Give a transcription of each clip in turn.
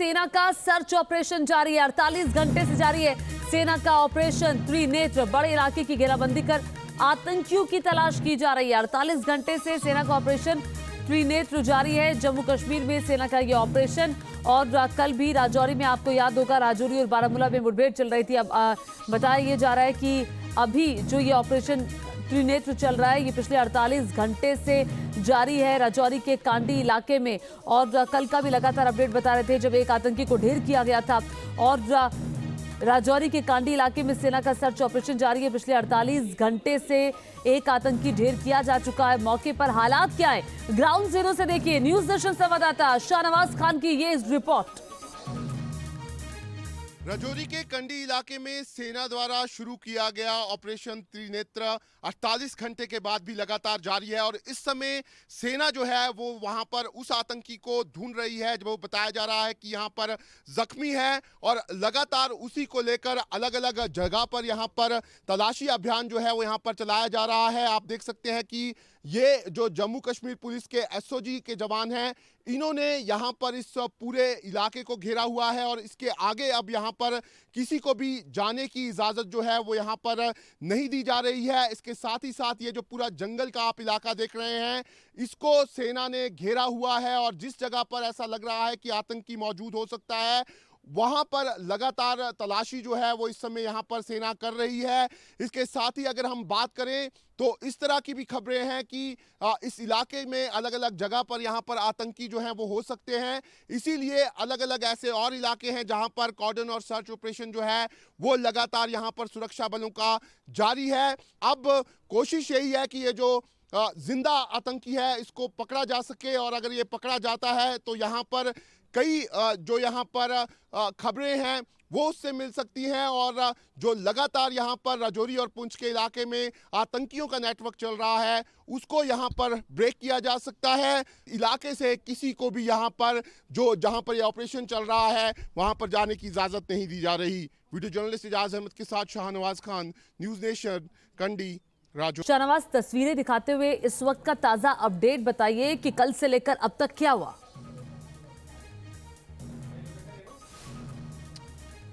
सेना का search operation जारी है। 48 घंटे से जारी है सेना का ऑपरेशन त्रिनेत्र। बड़े इलाके की घेराबंदी कर आतंकियों की तलाश की जा रही है। 48 घंटे से सेना का ऑपरेशन त्रिनेत्र जारी है। जम्मू कश्मीर में सेना का यह ऑपरेशन, और कल भी राजौरी में, आपको याद होगा, राजौरी और बारामूला में मुठभेड़ चल रही थी। अब बताया ये जा रहा है कि अभी जो ये ऑपरेशन त्रिनेत्र चल रहा है ये पिछले 48 घंटे से जारी है राजौरी के कांडी इलाके में। और कल का भी लगातार अपडेट बता रहे थे जब एक आतंकी को ढेर किया गया था। और राजौरी के कांडी इलाके में सेना का सर्च ऑपरेशन जारी है। पिछले 48 घंटे से एक आतंकी ढेर किया जा चुका है। मौके पर हालात क्या है, ग्राउंड जीरो से देखिए न्यूज दर्शन संवाददाता शाहनवाज खान की ये रिपोर्ट। राजौरी के कंडी इलाके में सेना द्वारा शुरू किया गया ऑपरेशन त्रिनेत्र 48 घंटे के बाद भी लगातार जारी है। और इस समय सेना जो है वो वहां पर उस आतंकी को ढूंढ रही है जो बताया जा रहा है कि यहां पर जख्मी है, और लगातार उसी को लेकर अलग अलग जगह पर यहां पर तलाशी अभियान जो है वो यहां पर चलाया जा रहा है। आप देख सकते हैं कि ये जो जम्मू कश्मीर पुलिस के एसओजी के जवान हैं, इन्होंने यहाँ पर इस पूरे इलाके को घेरा हुआ है, और इसके आगे अब यहाँ पर किसी को भी जाने की इजाज़त जो है वो यहाँ पर नहीं दी जा रही है। इसके साथ ही साथ ये जो पूरा जंगल का आप इलाका देख रहे हैं, इसको सेना ने घेरा हुआ है, और जिस जगह पर ऐसा लग रहा है कि आतंकी मौजूद हो सकता है वहां पर लगातार तलाशी जो है वो इस समय यहां पर सेना कर रही है। इसके साथ ही अगर हम बात करें तो इस तरह की भी खबरें हैं कि इस इलाके में अलग अलग जगह पर यहां पर आतंकी जो है वो हो सकते हैं। इसीलिए अलग अलग ऐसे और इलाके हैं जहां पर कॉर्डन और सर्च ऑपरेशन जो है वो लगातार यहां पर सुरक्षा बलों का जारी है। अब कोशिश यही है कि ये जो जिंदा आतंकी है इसको पकड़ा जा सके, और अगर ये पकड़ा जाता है तो यहाँ पर कई जो यहाँ पर खबरें हैं वो उससे मिल सकती हैं, और जो लगातार यहाँ पर राजौरी और पुंछ के इलाके में आतंकियों का नेटवर्क चल रहा है उसको यहाँ पर ब्रेक किया जा सकता है। इलाके से किसी को भी यहाँ पर जो जहाँ पर यह ऑपरेशन चल रहा है वहाँ पर जाने की इजाज़त नहीं दी जा रही। वीडियो जर्नलिस्ट इजाज अहमद के साथ शाहनवाज खान, न्यूज़ नेशन, कंडी, राजौरी। शाहनवाज, तस्वीरें दिखाते हुए इस वक्त का ताजा अपडेट बताइए कि कल से लेकर अब तक क्या हुआ।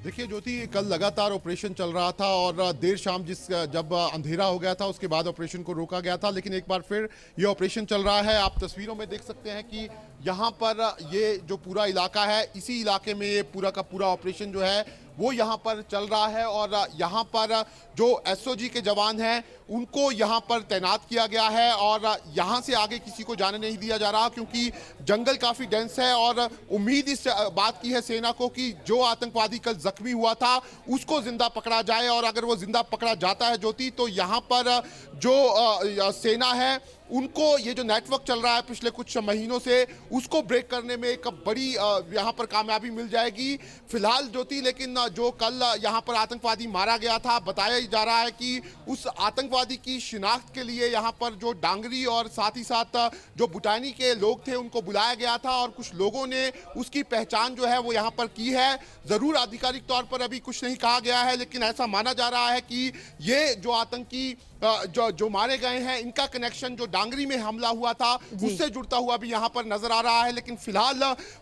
देखिए ज्योति, कल लगातार ऑपरेशन चल रहा था, और देर शाम जब अंधेरा हो गया था उसके बाद ऑपरेशन को रोका गया था, लेकिन एक बार फिर ये ऑपरेशन चल रहा है। आप तस्वीरों में देख सकते हैं कि यहाँ पर ये जो पूरा इलाका है, इसी इलाके में ये पूरा का पूरा ऑपरेशन जो है वो यहाँ पर चल रहा है, और यहाँ पर जो एसओजी के जवान हैं उनको यहाँ पर तैनात किया गया है, और यहाँ से आगे किसी को जाने नहीं दिया जा रहा क्योंकि जंगल काफ़ी डेंस है। और उम्मीद इस बात की है सेना को कि जो आतंकवादी कल जख्मी हुआ था उसको जिंदा पकड़ा जाए, और अगर वो जिंदा पकड़ा जाता है ज्योति, तो यहाँ पर जो सेना है उनको ये जो नेटवर्क चल रहा है पिछले कुछ महीनों से उसको ब्रेक करने में एक बड़ी यहाँ पर कामयाबी मिल जाएगी फिलहाल ज्योति। लेकिन जो कल यहाँ पर आतंकवादी मारा गया था, बताया जा रहा है कि उस आतंकवादी की शिनाख्त के लिए यहाँ पर जो डांगरी और साथ ही साथ जो बुटानी के लोग थे उनको बुलाया गया था, और कुछ लोगों ने उसकी पहचान जो है वो यहाँ पर की है। ज़रूर आधिकारिक तौर पर अभी कुछ नहीं कहा गया है, लेकिन ऐसा माना जा रहा है कि ये जो आतंकी जो मारे गए हैं इनका कनेक्शन जो डांगरी में हमला हुआ था उससे जुड़ता हुआ भी यहाँ पर नजर आ रहा है। लेकिन फिलहाल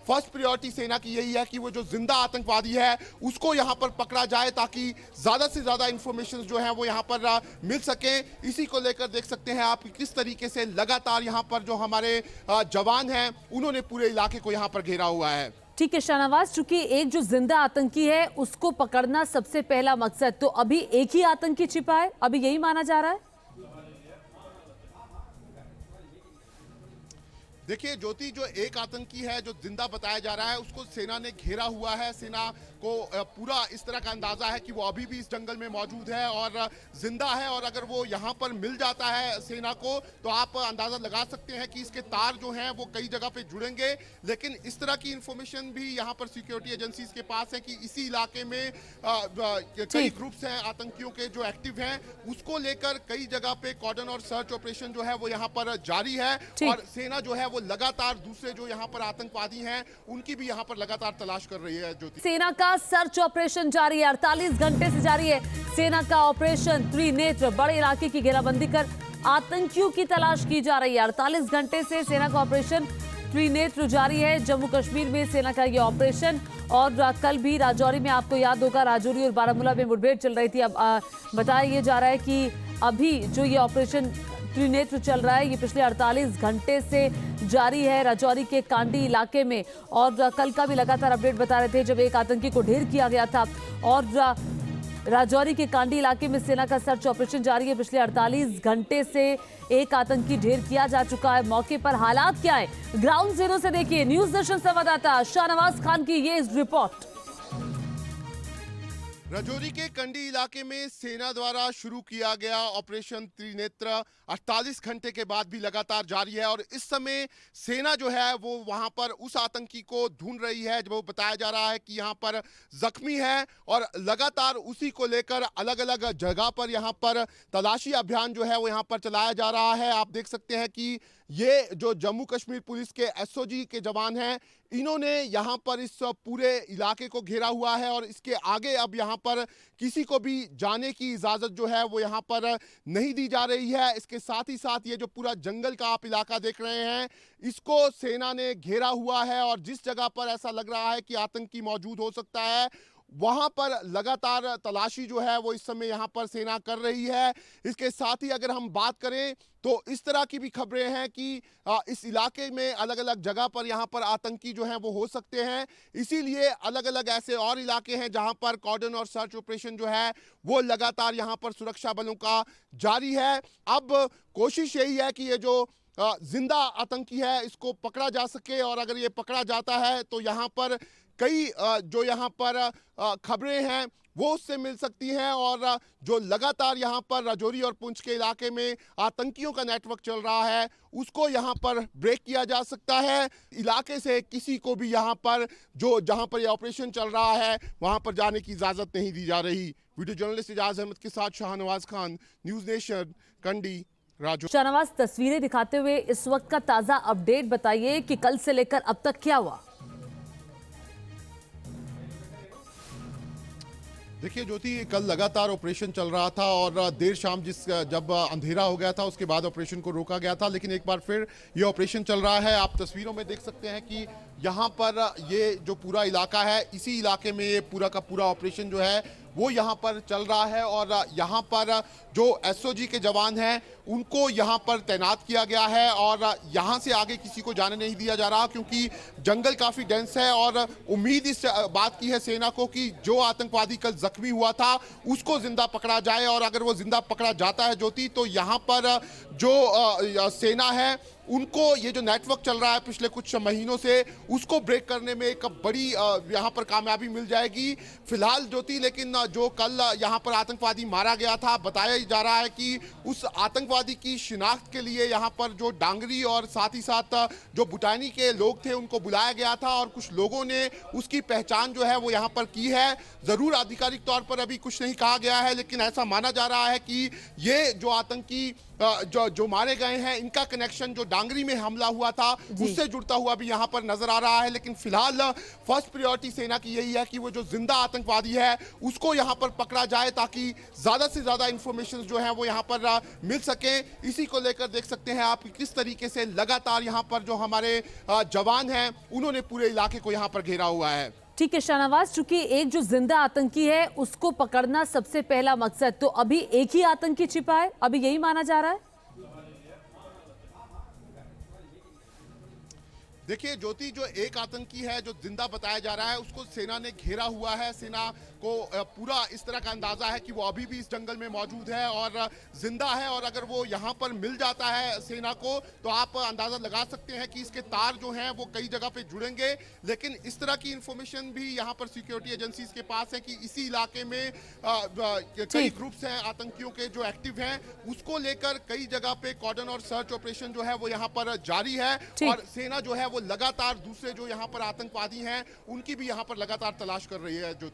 फर्स्ट प्रायोरिटी सेना की यही है कि वो जो जिंदा आतंकवादी है उसको यहाँ पर पकड़ा जाए, ताकि ज्यादा से ज्यादा इंफॉर्मेशन जो है वो यहाँ पर मिल सके। इसी को लेकर देख सकते हैं आप किस तरीके से लगातार यहाँ पर जो हमारे जवान हैं उन्होंने पूरे इलाके को यहाँ पर घेरा हुआ है। ठीक है शाहनवाज, चूंकि एक जो जिंदा आतंकी है उसको पकड़ना सबसे पहला मकसद, तो अभी एक ही आतंकी छिपा है, अभी यही माना जा रहा है। देखिए ज्योति, जो एक आतंकी है जो जिंदा बताया जा रहा है उसको सेना ने घेरा हुआ है। सेना को पूरा इस तरह का अंदाजा है कि वो अभी भी इस जंगल में मौजूद है और जिंदा है, और अगर वो यहाँ पर मिल जाता है सेना को तो आप अंदाजा लगा सकते हैं कि इसके तार जो हैं वो कई जगह पे जुड़ेंगे। लेकिन इस तरह की इंफॉर्मेशन भी यहाँ पर सिक्योरिटी एजेंसीज के पास है कि इसी इलाके में कई ग्रुप्स हैं आतंकियों के जो एक्टिव हैं, उसको लेकर कई जगह पे कॉर्डन और सर्च ऑपरेशन जो है वो यहाँ पर जारी है, और सेना जो है वो लगातार दूसरे जो यहाँ पर आतंकवादी हैं उनकी भी यहाँ पर लगातार तलाश कर रही है। ज्योति, सेना का सर्च ऑपरेशन जारी है, 48 घंटे से जारी है सेना का ऑपरेशन त्रिनेत्र। बड़े इलाके की घेराबंदी कर आतंकियों की तलाश की जा रही है। 48 घंटे से सेना का ऑपरेशन त्रिनेत्र जारी है जम्मू कश्मीर में सेना का ये ऑपरेशन। और कल भी राजौरी में, आपको याद होगा, राजौरी और बारामूला में मुठभेड़ चल रही थी। अब बताया ये जा रहा है कि अभी जो ये ऑपरेशन त्रिनेत्र चल रहा है ये पिछले 48 घंटे से जारी है राजौरी के कांडी इलाके में। और कल का भी लगातार अपडेट बता रहे थे जब एक आतंकी को ढेर किया गया था। और राजौरी के कांडी इलाके में सेना का सर्च ऑपरेशन जारी है। पिछले 48 घंटे से एक आतंकी ढेर किया जा चुका है। मौके पर हालात क्या है, ग्राउंड जीरो से देखिए न्यूज दर्शन संवाददाता शाहनवाज खान की ये रिपोर्ट। राजौरी के कंडी इलाके में सेना द्वारा शुरू किया गया ऑपरेशन त्रिनेत्र 48 घंटे के बाद भी लगातार जारी है और इस समय सेना जो है वो वहां पर उस आतंकी को ढूंढ रही है जो बताया जा रहा है कि यहां पर जख्मी है और लगातार उसी को लेकर अलग अलग जगह पर यहां पर तलाशी अभियान जो है वो यहां पर चलाया जा रहा है। आप देख सकते हैं कि ये जो जम्मू कश्मीर पुलिस के एसओजी के जवान हैं, इन्होंने यहाँ पर इस पूरे इलाके को घेरा हुआ है और इसके आगे अब यहाँ पर किसी को भी जाने की इजाज़त जो है वो यहाँ पर नहीं दी जा रही है। इसके साथ ही साथ ये जो पूरा जंगल का आप इलाका देख रहे हैं, इसको सेना ने घेरा हुआ है और जिस जगह पर ऐसा लग रहा है कि आतंकी मौजूद हो सकता है वहां पर लगातार तलाशी जो है वो इस समय यहां पर सेना कर रही है। इसके साथ ही अगर हम बात करें तो इस तरह की भी खबरें हैं कि इस इलाके में अलग अलग जगह पर यहां पर आतंकी जो है वो हो सकते हैं, इसीलिए अलग अलग ऐसे और इलाके हैं जहां पर कॉर्डन और सर्च ऑपरेशन जो है वो लगातार यहां पर सुरक्षा बलों का जारी है। अब कोशिश यही है कि ये जो जिंदा आतंकी है इसको पकड़ा जा सके और अगर ये पकड़ा जाता है तो यहाँ पर कई जो यहाँ पर खबरें हैं वो उससे मिल सकती हैं और जो लगातार यहाँ पर राजौरी और पुंछ के इलाके में आतंकियों का नेटवर्क चल रहा है उसको यहाँ पर ब्रेक किया जा सकता है। इलाके से किसी को भी यहाँ पर जो जहाँ पर ये ऑपरेशन चल रहा है वहाँ पर जाने की इजाज़त नहीं दी जा रही। वीडियो जर्नलिस्ट इजाज अहमद के साथ शाहनवाज खान, न्यूज़ नेशन, कंडी, राजौरी। शाहनवाज, तस्वीरें दिखाते हुए इस वक्त का ताज़ा अपडेट बताइए कि कल से लेकर अब तक क्या हुआ। देखिए ज्योति, कल लगातार ऑपरेशन चल रहा था और देर शाम जब अंधेरा हो गया था उसके बाद ऑपरेशन को रोका गया था, लेकिन एक बार फिर ये ऑपरेशन चल रहा है। आप तस्वीरों में देख सकते हैं कि यहाँ पर ये जो पूरा इलाका है, इसी इलाके में ये पूरा का पूरा ऑपरेशन जो है वो यहाँ पर चल रहा है और यहाँ पर जो एसओजी के जवान हैं उनको यहाँ पर तैनात किया गया है और यहाँ से आगे किसी को जाने नहीं दिया जा रहा क्योंकि जंगल काफ़ी डेंस है और उम्मीद इस बात की है सेना को कि जो आतंकवादी कल जख्मी हुआ था उसको जिंदा पकड़ा जाए और अगर वो जिंदा पकड़ा जाता है ज्योति, तो यहाँ पर जो सेना है उनको ये जो नेटवर्क चल रहा है पिछले कुछ महीनों से उसको ब्रेक करने में एक बड़ी यहाँ पर कामयाबी मिल जाएगी फिलहाल ज्योति। लेकिन जो कल यहाँ पर आतंकवादी मारा गया था, बताया जा रहा है कि उस आतंकवादी की शिनाख्त के लिए यहाँ पर जो डांगरी और साथ ही साथ जो बुटानी के लोग थे उनको बुलाया गया था और कुछ लोगों ने उसकी पहचान जो है वो यहाँ पर की है। ज़रूर आधिकारिक तौर पर अभी कुछ नहीं कहा गया है, लेकिन ऐसा माना जा रहा है कि ये जो आतंकी जो मारे गए हैं इनका कनेक्शन जो डांगरी में हमला हुआ था उससे जुड़ता हुआ भी यहाँ पर नजर आ रहा है। लेकिन फिलहाल फर्स्ट प्रायोरिटी सेना की यही है कि वो जो जिंदा आतंकवादी है उसको यहाँ पर पकड़ा जाए ताकि ज्यादा से ज्यादा इंफॉर्मेशन जो है वो यहाँ पर मिल सके। इसी को लेकर देख सकते हैं आप किस तरीके से लगातार यहाँ पर जो हमारे जवान हैं उन्होंने पूरे इलाके को यहाँ पर घेरा हुआ है। ठीक है शाहनवाज, चूंकि एक जो जिंदा आतंकी है उसको पकड़ना सबसे पहला मकसद, तो अभी एक ही आतंकी छिपा है, अभी यही माना जा रहा है। देखिए ज्योति, जो एक आतंकी है जो जिंदा बताया जा रहा है उसको सेना ने घेरा हुआ है। सेना को पूरा इस तरह का अंदाजा है कि वो अभी भी इस जंगल में मौजूद है और जिंदा है और अगर वो यहाँ पर मिल जाता है सेना को तो आप अंदाजा लगा सकते हैं कि इसके तार जो हैं वो कई जगह पे जुड़ेंगे। लेकिन इस तरह की इंफॉर्मेशन भी यहाँ पर सिक्योरिटी एजेंसीज के पास है कि इसी इलाके में कई ग्रुप्स हैं आतंकियों के जो एक्टिव हैं, उसको लेकर कई जगह पे कॉर्डन और सर्च ऑपरेशन जो है वो यहाँ पर जारी है और सेना जो है वो लगातार दूसरे जो यहाँ पर आतंकवादी हैं उनकी भी यहाँ पर लगातार तलाश कर रही है। ज्योति।